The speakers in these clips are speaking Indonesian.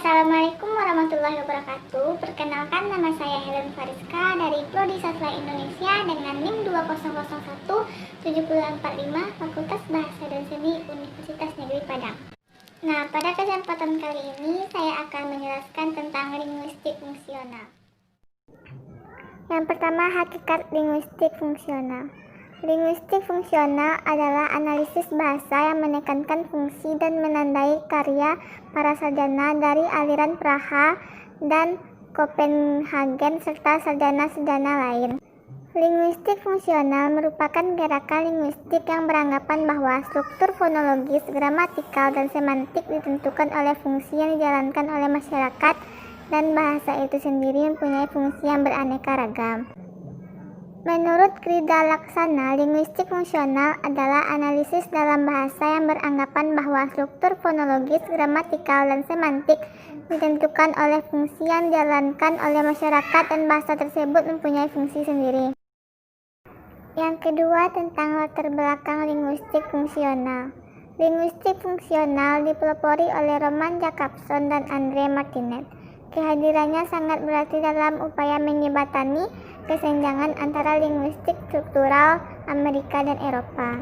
Assalamualaikum warahmatullahi wabarakatuh. Perkenalkan, nama saya Helen Fariska dari Prodi Sastra Indonesia dengan NIM 2001745 Fakultas Bahasa dan Seni Universitas Negeri Padang. Nah, pada kesempatan kali ini saya akan menjelaskan tentang linguistik fungsional. Yang pertama, hakikat linguistik fungsional. Linguistik fungsional adalah analisis bahasa yang menekankan fungsi dan menandai karya para sarjana dari aliran Praha dan Copenhagen serta sarjana-sarjana lain. Linguistik fungsional merupakan gerakan linguistik yang beranggapan bahwa struktur fonologis, gramatikal, dan semantik ditentukan oleh fungsi yang dijalankan oleh masyarakat dan bahasa itu sendiri mempunyai fungsi yang beraneka ragam. Menurut Krida Laksana, linguistik fungsional adalah analisis dalam bahasa yang beranggapan bahwa struktur fonologis, gramatikal, dan semantik ditentukan oleh fungsi yang dijalankan oleh masyarakat dan bahasa tersebut mempunyai fungsi sendiri. Yang kedua, tentang latar belakang linguistik fungsional. Linguistik fungsional dipelopori oleh Roman Jakobson dan Andre Martinet. Kehadirannya sangat berarti dalam upaya menjembatani kesenjangan antara linguistik struktural Amerika dan Eropa.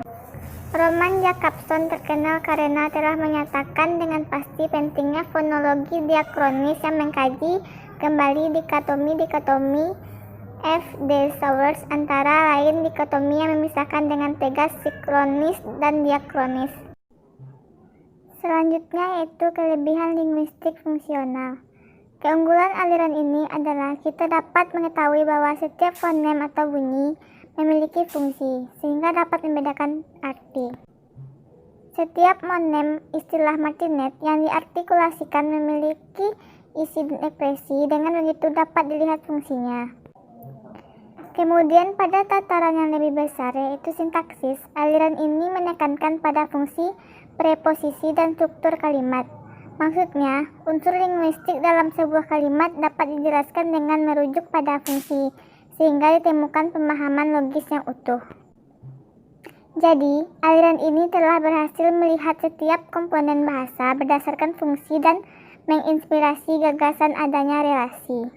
Roman Jakobson terkenal karena telah menyatakan dengan pasti pentingnya fonologi diakronis yang mengkaji kembali dikotomi F. de Sauvage, antara lain dikotomi yang memisahkan dengan tegas sinkronis dan diakronis. Selanjutnya yaitu kelebihan linguistik fungsional. Keunggulan aliran ini adalah kita dapat mengetahui bahwa setiap fonem atau bunyi memiliki fungsi, sehingga dapat membedakan arti. Setiap monem istilah Martinet yang diartikulasikan memiliki isi dan ekspresi, dengan begitu dapat dilihat fungsinya. Kemudian pada tataran yang lebih besar yaitu sintaksis, aliran ini menekankan pada fungsi, preposisi, dan struktur kalimat. Maksudnya, unsur linguistik dalam sebuah kalimat dapat dijelaskan dengan merujuk pada fungsi, sehingga ditemukan pemahaman logis yang utuh. Jadi, aliran ini telah berhasil melihat setiap komponen bahasa berdasarkan fungsi dan menginspirasi gagasan adanya relasi.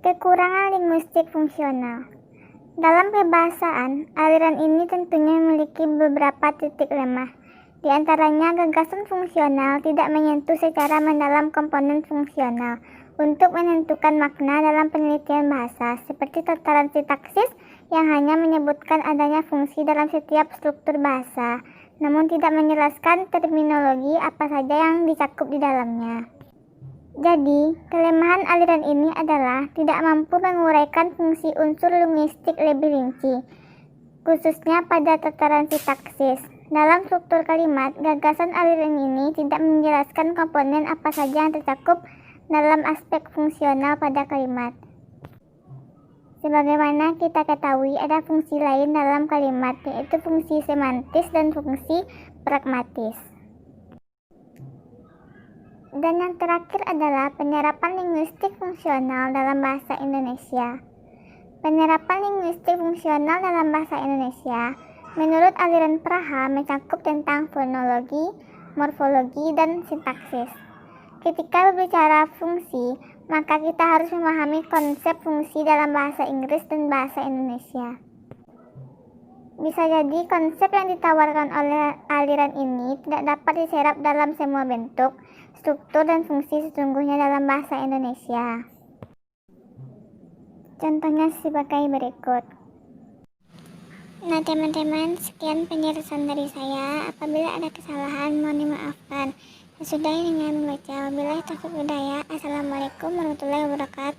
Kekurangan linguistik fungsional. Dalam kebahasaan, aliran ini tentunya memiliki beberapa titik lemah. Di antaranya, gagasan fungsional tidak menyentuh secara mendalam komponen fungsional untuk menentukan makna dalam penelitian bahasa, seperti tataran sintaksis yang hanya menyebutkan adanya fungsi dalam setiap struktur bahasa, namun tidak menjelaskan terminologi apa saja yang dicakup di dalamnya. Jadi, kelemahan aliran ini adalah tidak mampu menguraikan fungsi unsur linguistik lebih rinci, khususnya pada tataran sintaksis. Dalam struktur kalimat, gagasan aliran ini tidak menjelaskan komponen apa saja yang tercakup dalam aspek fungsional pada kalimat. Sebagaimana kita ketahui, ada fungsi lain dalam kalimat, yaitu fungsi semantis dan fungsi pragmatis. Dan yang terakhir adalah penyerapan linguistik fungsional dalam bahasa Indonesia. Penyerapan linguistik fungsional dalam bahasa Indonesia menurut aliran Praha mencakup tentang fonologi, morfologi, dan sintaksis. Ketika berbicara fungsi, maka kita harus memahami konsep fungsi dalam bahasa Inggris dan bahasa Indonesia. Bisa jadi konsep yang ditawarkan oleh aliran ini tidak dapat diserap dalam semua bentuk, struktur, dan fungsi sesungguhnya dalam bahasa Indonesia. Contohnya sebagai berikut. Nah teman-teman, sekian penjelasan dari saya. Apabila ada kesalahan mohon dimaafkan. Sesudah dengan membaca, wabillahi taufiq hidayah. Assalamualaikum warahmatullahi wabarakatuh.